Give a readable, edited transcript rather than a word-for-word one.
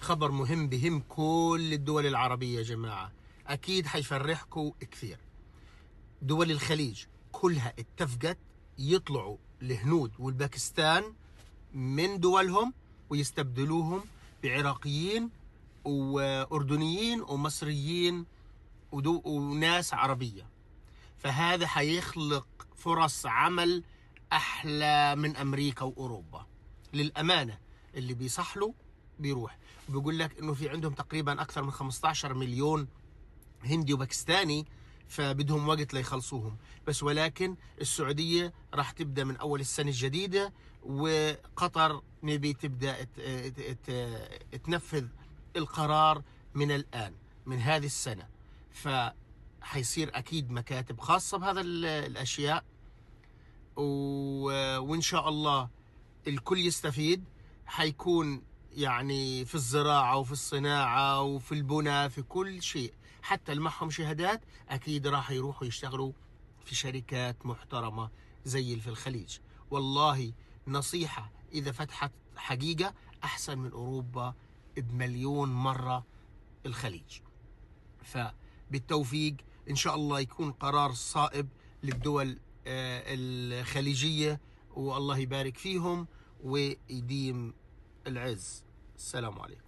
خبر مهم بهم كل الدول العربية يا جماعة، أكيد حيفرحكم كثير. دول الخليج كلها اتفقت يطلعوا الهنود والباكستان من دولهم ويستبدلوهم بعراقيين وأردنيين ومصريين وناس عربية. فهذا حيخلق فرص عمل أحلى من أمريكا وأوروبا للأمانة. اللي بيصحله بيروح وبيقول لك إنه في عندهم تقريبا أكثر من 15 مليون هندي وباكستاني، فبدهم وقت ليخلصوهم بس. ولكن السعودية راح تبدأ من أول السنة الجديدة، وقطر نبي تبدأ تنفذ القرار من الآن من هذه السنة. فحيصير أكيد مكاتب خاصة بهذا الأشياء، وإن شاء الله الكل يستفيد. حيكون يعني في الزراعة وفي الصناعة وفي البناء في كل شيء، حتى اللي معهم شهادات أكيد راح يروحوا يشتغلوا في شركات محترمة زي اللي في الخليج. والله نصيحة، إذا فتحت حقيقة أحسن من أوروبا بمليون مرة الخليج. فبالتوفيق إن شاء الله يكون قرار صائب للدول الخليجية، والله يبارك فيهم ويديم العز. السلام عليكم.